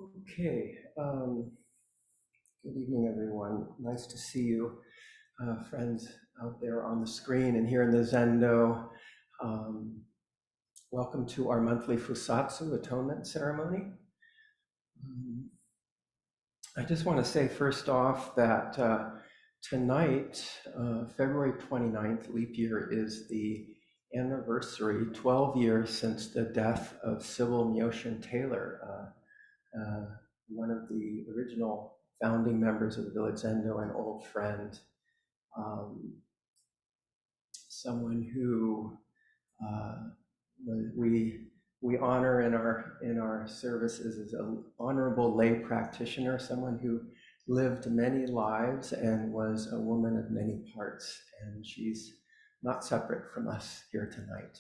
Okay, good evening, everyone. Nice to see you, friends out there on the screen and here in the Zendo. Um, Welcome to our monthly Fusatsu Atonement ceremony. I just want to say first off that tonight, February 29th, leap year, is the anniversary, 12 years since the death of Sybil Neoshin Taylor, one of the original founding members of the Village Zendo, an old friend, um, someone who uh, we honor in our services as an honorable lay practitioner, someone who lived many lives and was a woman of many parts, and she's not separate from us here tonight.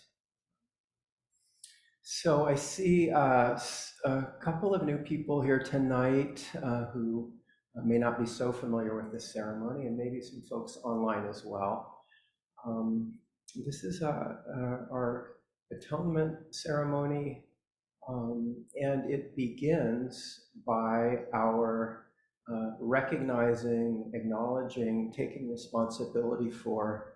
So I see a couple of new people here tonight who may not be so familiar with this ceremony, and maybe some folks online as well. This is our atonement ceremony, and it begins by our recognizing, acknowledging, taking responsibility for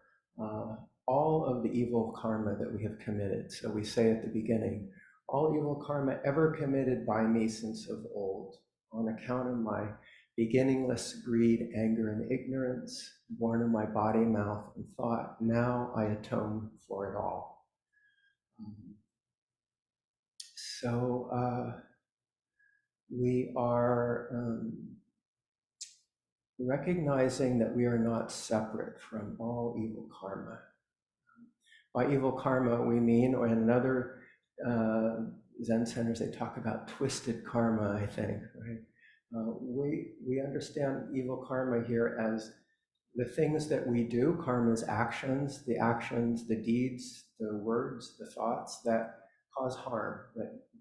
all of the evil karma that we have committed. So we say at the beginning, all evil karma ever committed by me since of old, on account of my beginningless greed, anger, and ignorance, born in my body, mouth, and thought, now I atone for it all. So we are recognizing that we are not separate from all evil karma. By evil karma, we mean, or in another Zen centers, they talk about twisted karma, I think, right? We understand evil karma here as the things that we do. Karma is actions, the deeds, the words, the thoughts that cause harm,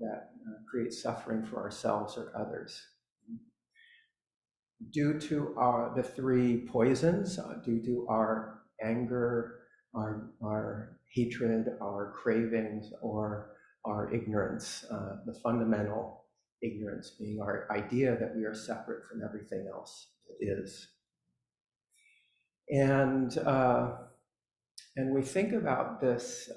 that create suffering for ourselves or others. Due to the three poisons, due to our anger, our hatred, our cravings, or our ignorance, the fundamental ignorance being our idea that we are separate from everything else that is. And we think about this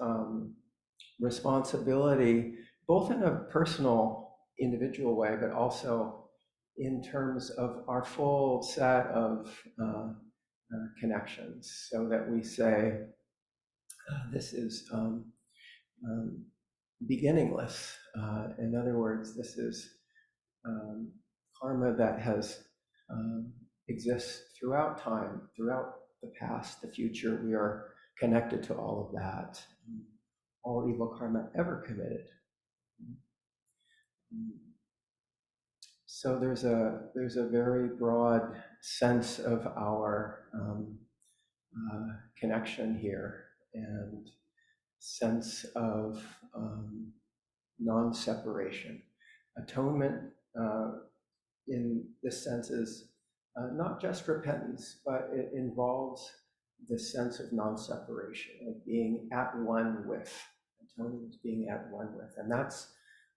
responsibility both in a personal, individual way, but also in terms of our full set of connections, so that we say, this is beginningless. In other words, this is karma that has exists throughout time, throughout the past, the future. We are connected to all of that. All evil karma ever committed. So there's a very broad sense of our connection here, and sense of non-separation. Atonement, in this sense, is not just repentance, but it involves this sense of non-separation, of being at one with. Atonement is being at one with, and that's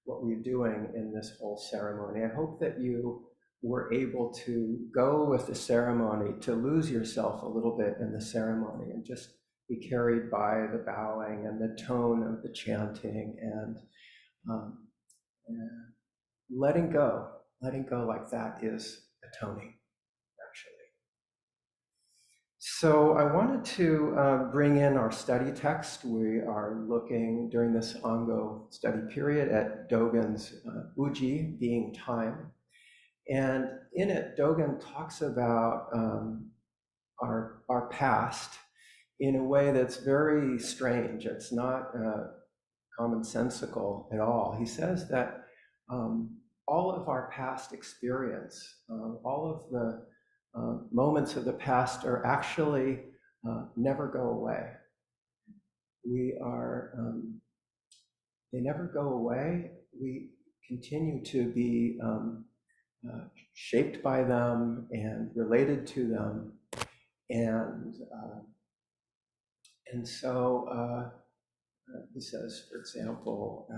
what we're doing in this whole ceremony. I hope that you were able to go with the ceremony, to lose yourself a little bit in the ceremony and just be carried by the bowing and the tone of the chanting, and letting go. Letting go like that is atoning, actually. So I wanted to bring in our study text. We are looking during this Ango study period at Dogen's Uji, being time. And in it, Dogen talks about our past in a way that's very strange. It's not commonsensical at all. He says that all of our past experience, all of the moments of the past are actually never go away. They never go away. We continue to be shaped by them and related to them. And so he says, for example,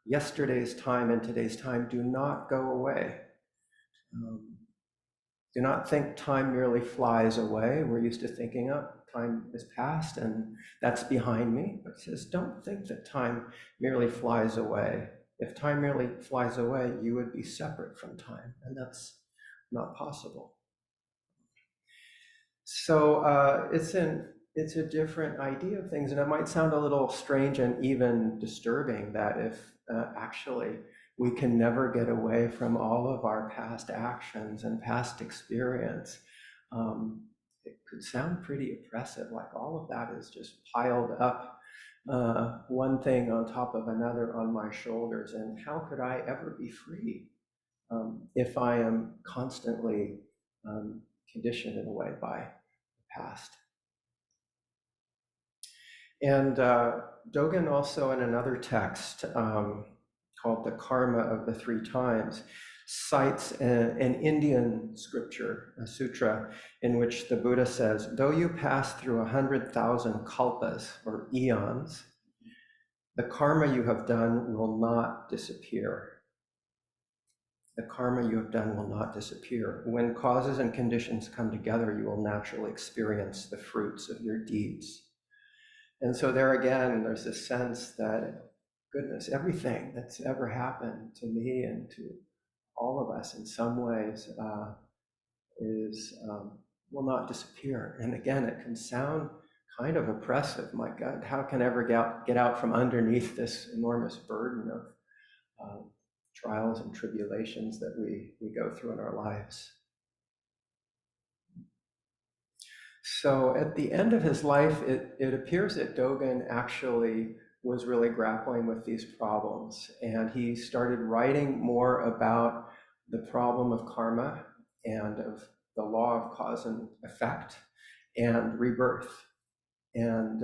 yesterday's time and today's time do not go away. Um, do not think time merely flies away. We're used to thinking, oh, time is past and that's behind me. But it says, don't think that time merely flies away. If time merely flies away, you would be separate from time, and that's not possible. So it's a different idea of things, and it might sound a little strange and even disturbing that if actually we can never get away from all of our past actions and past experience. It could sound pretty oppressive, like all of that is just piled up, one thing on top of another on my shoulders, and how could I ever be free if I am constantly conditioned in a way by the past? And Dogen also, in another text called The Karma of the Three Times, cites an Indian scripture, a sutra, in which the Buddha says, though you pass through 100,000 kalpas, or eons, the karma you have done will not disappear. The karma you have done will not disappear. When causes and conditions come together, you will naturally experience the fruits of your deeds. And so there again, there's a sense that, goodness, everything that's ever happened to me and to all of us in some ways will not disappear. And again, it can sound kind of oppressive. My God, how can I ever get out from underneath this enormous burden of trials and tribulations that we go through in our lives? So at the end of his life, it appears that Dogen actually was really grappling with these problems, and he started writing more about the problem of karma and of the law of cause and effect and rebirth. And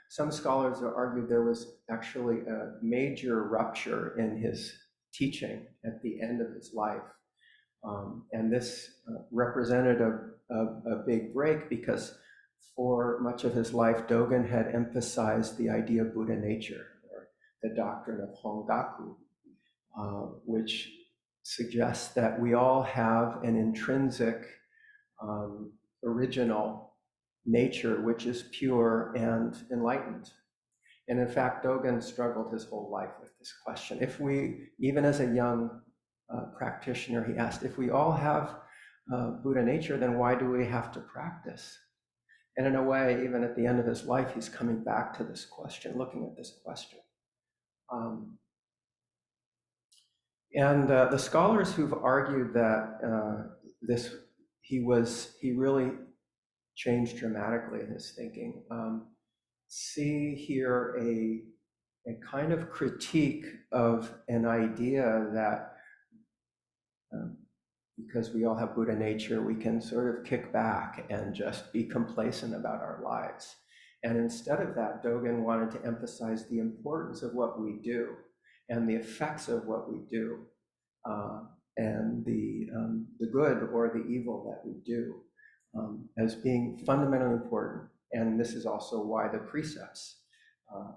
some scholars have argued there was actually a major rupture in his teaching at the end of his life. And this represented a big break, because for much of his life, Dogen had emphasized the idea of Buddha nature, or the doctrine of Hongaku, which suggests that we all have an intrinsic, original nature which is pure and enlightened. And in fact, Dogen struggled his whole life with this question. If we, even as a young practitioner, he asked, if we all have Buddha nature, then why do we have to practice? And in a way, even at the end of his life, he's coming back to this question, looking at this question. And the scholars who've argued that he really changed dramatically in his thinking, see here a kind of critique of an idea that because we all have Buddha nature, we can sort of kick back and just be complacent about our lives. And instead of that, Dogen wanted to emphasize the importance of what we do and the effects of what we do, and the good or the evil that we do, as being fundamentally important. And this is also why the precepts,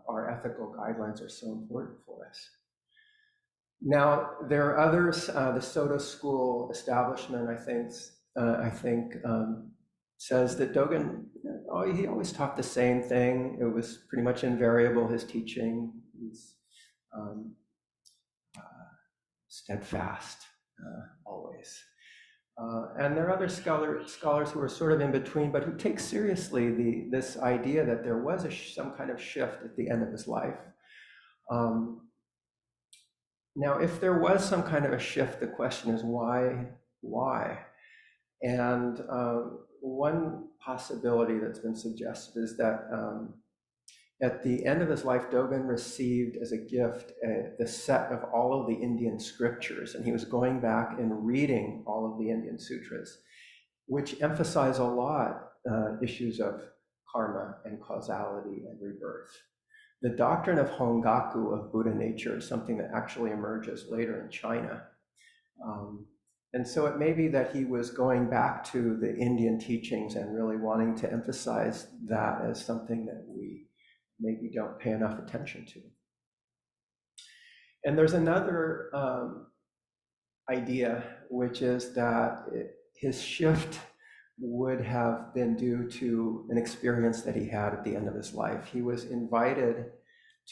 our ethical guidelines, are so important for us. Now, there are others. The Soto school establishment, I think, says that Dogen, he always taught the same thing. It was pretty much invariable, his teaching. He's steadfast, always. And there are other scholars who are sort of in between, but who take seriously this idea that there was some kind of shift at the end of his life. Now, if there was some kind of a shift, the question is why? Why? And one possibility that's been suggested is that at the end of his life, Dogen received as a gift the set of all of the Indian scriptures, and he was going back and reading all of the Indian sutras, which emphasize a lot issues of karma and causality and rebirth. The doctrine of Hongaku, of Buddha nature, is something that actually emerges later in China. And so it may be that he was going back to the Indian teachings and really wanting to emphasize that as something that we maybe don't pay enough attention to. And there's another idea, which is that his shift would have been due to an experience that he had at the end of his life. He was invited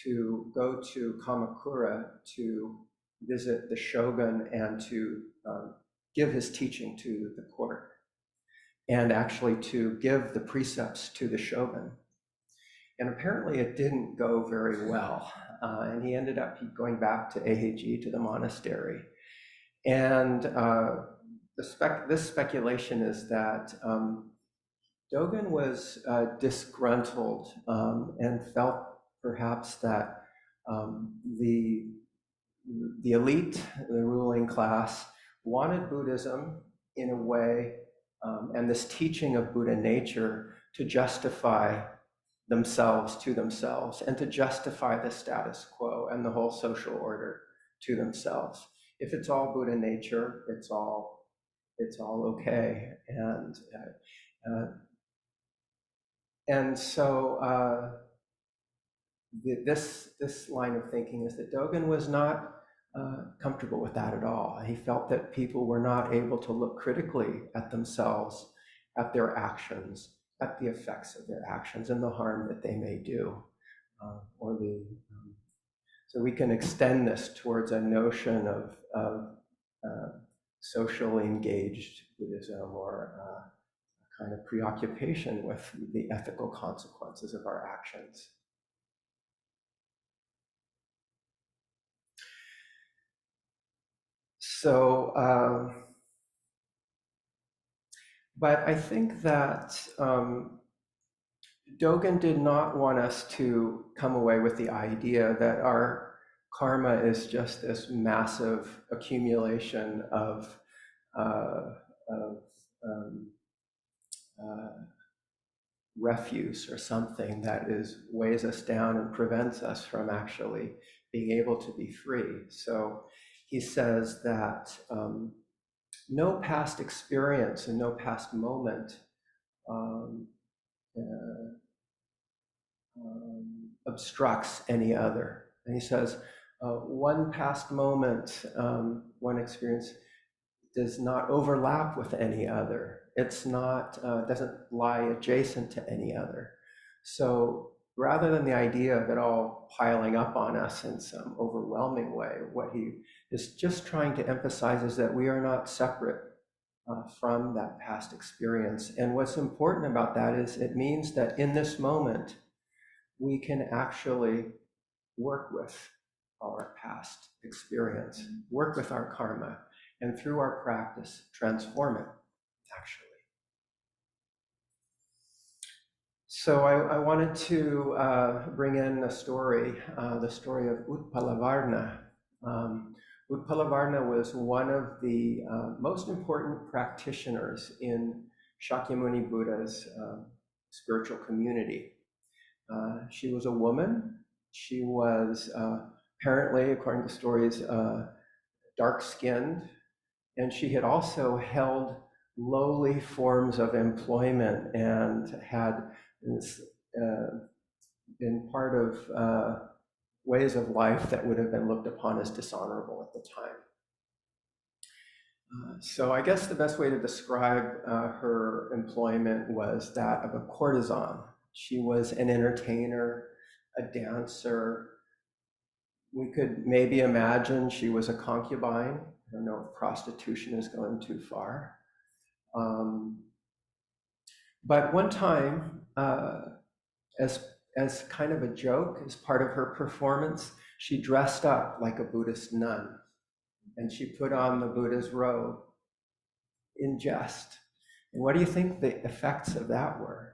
to go to Kamakura to visit the shogun and to give his teaching to the court, and actually to give the precepts to the shogun. And apparently it didn't go very well. And he ended up going back to Eheji, to the monastery. And this speculation is that Dogen was disgruntled and felt perhaps that the elite, the ruling class, wanted Buddhism in a way, and this teaching of Buddha nature to justify themselves to themselves and to justify the status quo and the whole social order to themselves. If it's all Buddha nature, it's all okay. And so this line of thinking is that Dogen was not comfortable with that at all. He felt that people were not able to look critically at themselves, at their actions, at the effects of their actions and the harm that they may do. So we can extend this towards a notion of socially engaged Buddhism, or a kind of preoccupation with the ethical consequences of our actions. So, but I think that Dogen did not want us to come away with the idea that our karma is just this massive accumulation of, of refuse or something that weighs us down and prevents us from actually being able to be free. So he says that no past experience and no past moment obstructs any other. And he says, one past moment, one experience does not overlap with any other. It's not, doesn't lie adjacent to any other. So rather than the idea of it all piling up on us in some overwhelming way, what he is just trying to emphasize is that we are not separate from that past experience. And what's important about that is it means that in this moment, we can actually work with our past experience, work with our karma, and through our practice, transform it, actually. So I wanted to bring in a story, the story of Utpalavarna. Utpalavarna was one of the most important practitioners in Shakyamuni Buddha's spiritual community. She was a woman. She was apparently, according to stories, dark-skinned, and she had also held lowly forms of employment and had been part of ways of life that would have been looked upon as dishonorable at the time. So I guess the best way to describe her employment was that of a courtesan. She was an entertainer, a dancer. We could maybe imagine she was a concubine. I don't know if prostitution is going too far. But one time, as kind of a joke, as part of her performance, she dressed up like a Buddhist nun, and she put on the Buddha's robe in jest. And what do you think the effects of that were?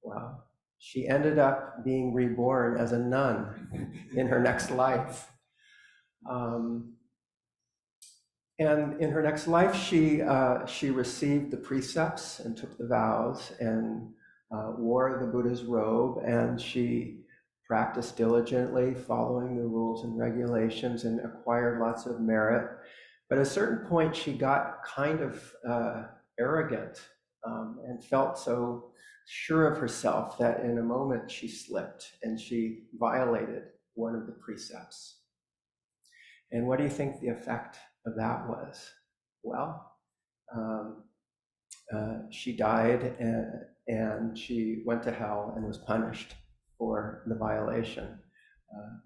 Well, she ended up being reborn as a nun in her next life. And in her next life, she received the precepts and took the vows and wore the Buddha's robe, and she practiced diligently, following the rules and regulations, and acquired lots of merit. But at a certain point, she got kind of arrogant and felt so sure of herself that in a moment she slipped and she violated one of the precepts. And what do you think the effect of that was? Well, um, she died and she went to hell and was punished for the violation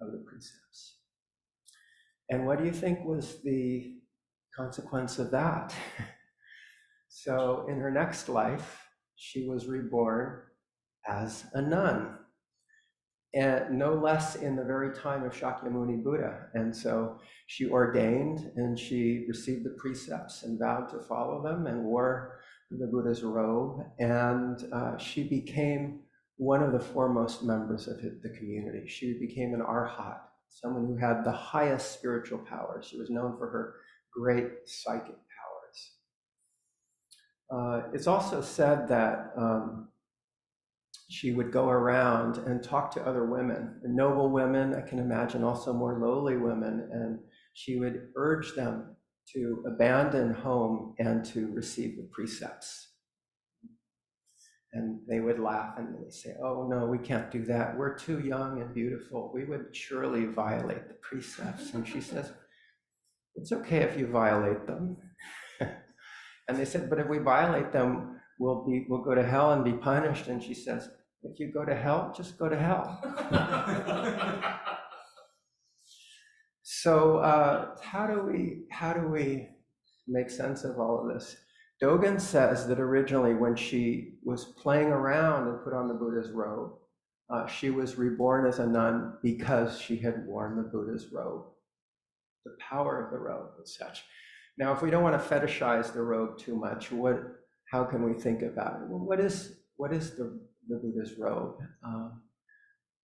of the precepts. And what do you think was the consequence of that? So in her next life, she was reborn as a nun, and no less in the very time of Shakyamuni Buddha. And so she ordained and she received the precepts and vowed to follow them and wore the Buddha's robe. And she became one of the foremost members of the community. She became an arhat, someone who had the highest spiritual powers. She was known for her great psychic powers. It's also said that she would go around and talk to other women, noble women, I can imagine also more lowly women, and she would urge them to abandon home and to receive the precepts. And they would laugh and they would say, oh no, we can't do that. We're too young and beautiful. We would surely violate the precepts. And she says, it's okay if you violate them. And they said, but if we violate them, we'll go to hell and be punished. And she says, if you go to hell, just go to hell. So how do we make sense of all of this? Dogen says that originally when she was playing around and put on the Buddha's robe, she was reborn as a nun because she had worn the Buddha's robe. The power of the robe was such. Now, if we don't want to fetishize the robe too much, how can we think about it? Well, what is the Buddha's robe?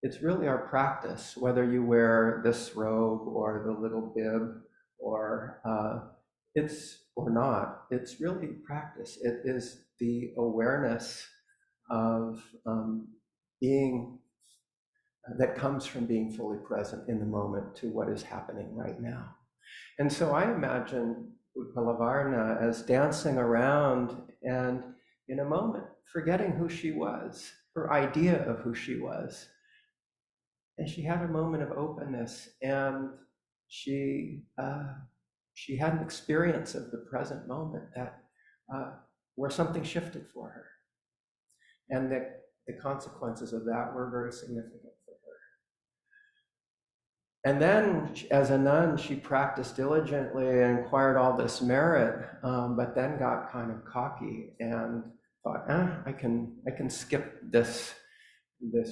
It's really our practice, whether you wear this robe or the little bib or not. It's really practice. It is the awareness of being that comes from being fully present in the moment to what is happening right now. And so I imagine Utpalavarna as dancing around and in a moment forgetting who she was, her idea of who she was. And she had a moment of openness, and she had an experience of the present moment that where something shifted for her, and that the consequences of that were very significant for her. And then, as a nun, she practiced diligently and acquired all this merit, but then got kind of cocky and thought, I can skip this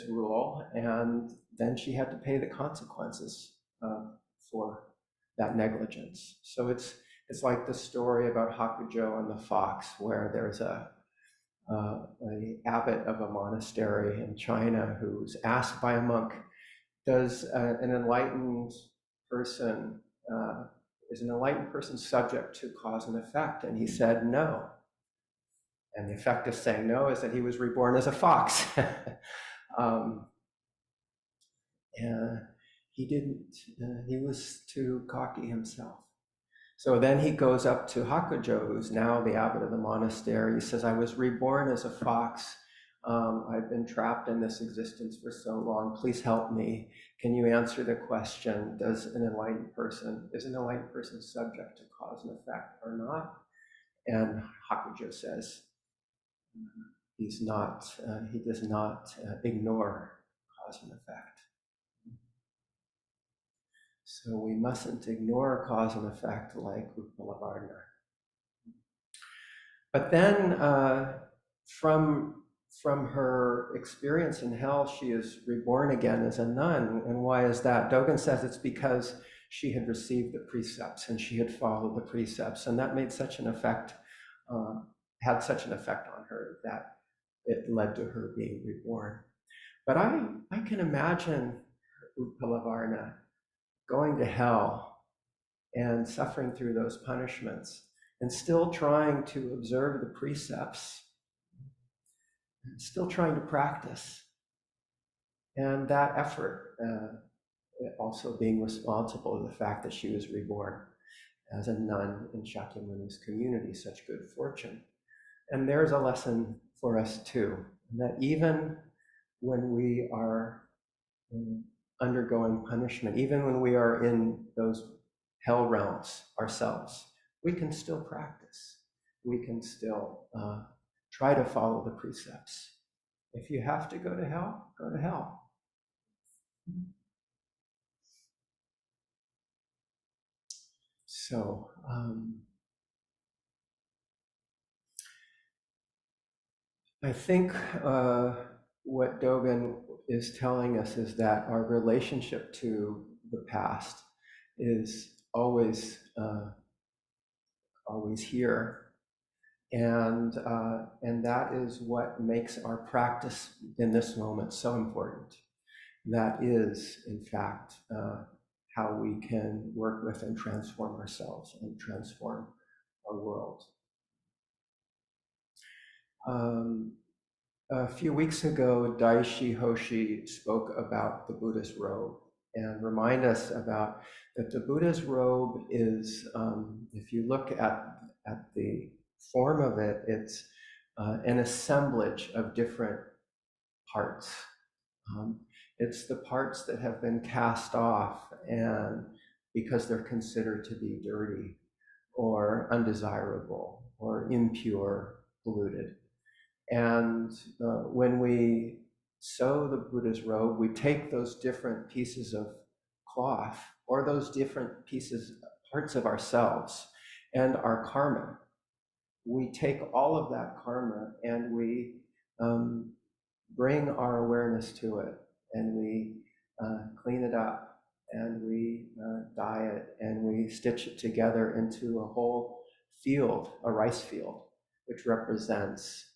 rule, and then she had to pay the consequences for that negligence. So it's like the story about Hakujo and the fox, where there's a abbot of a monastery in China who's asked by a monk, does an enlightened person is an enlightened person subject to cause and effect? And he said no. And the effect of saying no is that he was reborn as a fox. And he didn't, he was too cocky himself. So then he goes up to Hakujo, who's now the abbot of the monastery. He says, I was reborn as a fox. I've been trapped in this existence for so long. Please help me. Can you answer the question, is an enlightened person subject to cause and effect or not? And Hakujo says, he does not ignore cause and effect. So we mustn't ignore cause and effect like Utpalavarna. But then from her experience in hell, she is reborn again as a nun. And why is that? Dogen says it's because she had received the precepts and she had followed the precepts. And that made such an effect, had such an effect on her that it led to her being reborn. But I can imagine Utpalavarna going to hell and suffering through those punishments and still trying to observe the precepts, still trying to practice. And that effort also being responsible for the fact that she was reborn as a nun in Shakyamuni's community, such good fortune. And there's a lesson for us too, that even when we are undergoing punishment, even when we are in those hell realms ourselves, we can still practice. We can still try to follow the precepts. If you have to go to hell, go to hell. So, I think what Dogen is telling us is that our relationship to the past is always here, and that is what makes our practice in this moment so important. That is, in fact, how we can work with and transform ourselves and transform our world. Um, A few weeks ago, Daishi Hoshi spoke about the Buddha's robe and remind us about that the Buddha's robe is, if you look at the form of it, it's an assemblage of different parts. Um, it's the parts that have been cast off and because they're considered to be dirty or undesirable or impure, polluted. And when we sew the Buddha's robe, we take those different pieces of cloth or those different parts of ourselves and our karma. We take all of that karma and we um, bring our awareness to it, and we clean it up, and we dye it, and we stitch it together into a whole field, a rice field, which represents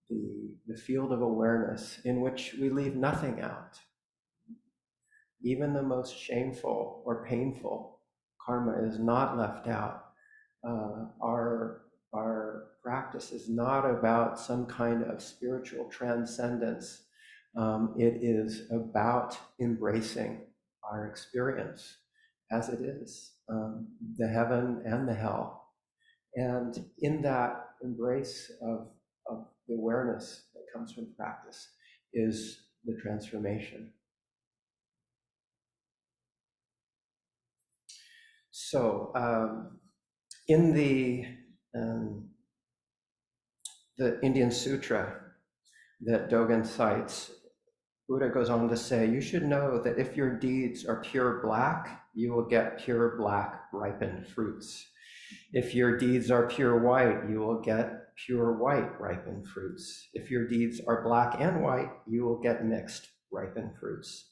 the field of awareness in which we leave nothing out. Even the most shameful or painful karma is not left out. Our practice is not about some kind of spiritual transcendence. It is about embracing our experience as it is, the heaven and the hell. And in that embrace of the awareness that comes from practice is the transformation. So in the Indian Sutra that Dogen cites, Buddha goes on to say, you should know that if your deeds are pure black, you will get pure black ripened fruits. If your deeds are pure white, you will get pure white ripened fruits. If your deeds are black and white, you will get mixed ripened fruits.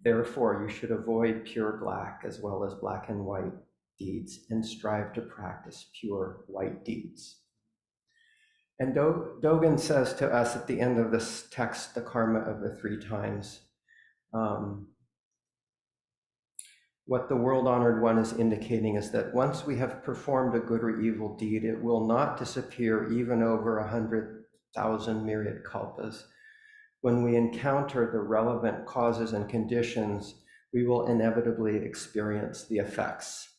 Therefore, you should avoid pure black as well as black and white deeds and strive to practice pure white deeds. And Dogen says to us at the end of this text, the karma of the 3 times, what the world-honored one is indicating is that once we have performed a good or evil deed, it will not disappear even over 100,000 myriad kalpas. When we encounter the relevant causes and conditions, we will inevitably experience the effects.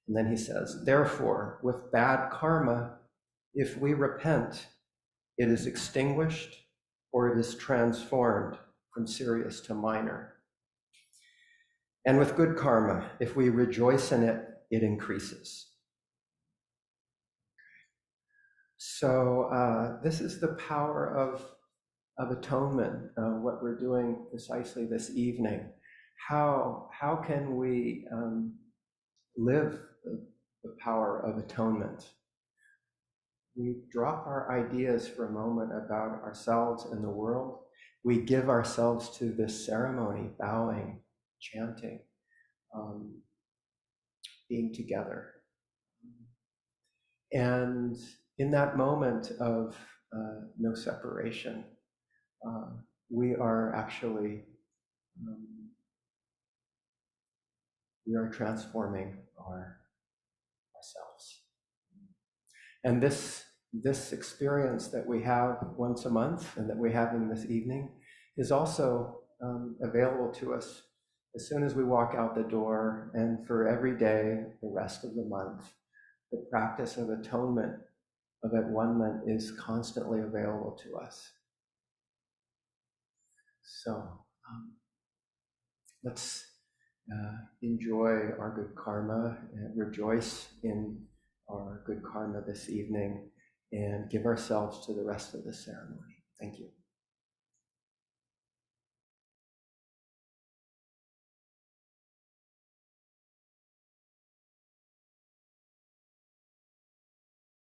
And then he says, therefore, with bad karma, if we repent, it is extinguished or it is transformed from serious to minor. And with good karma, if we rejoice in it, it increases. So this is the power of atonement, what we're doing precisely this evening. How can we live the power of atonement? We drop our ideas for a moment about ourselves and the world. We give ourselves to this ceremony, bowing, chanting, being together. And in that moment of no separation, we are actually we are transforming ourselves. And this experience that we have once a month and that we're having this evening is also available to us as soon as we walk out the door, and for every day, the rest of the month. The practice of atonement, of at-one-ment, is constantly available to us. So let's enjoy our good karma, and rejoice in our good karma this evening, and give ourselves to the rest of the ceremony. Thank you.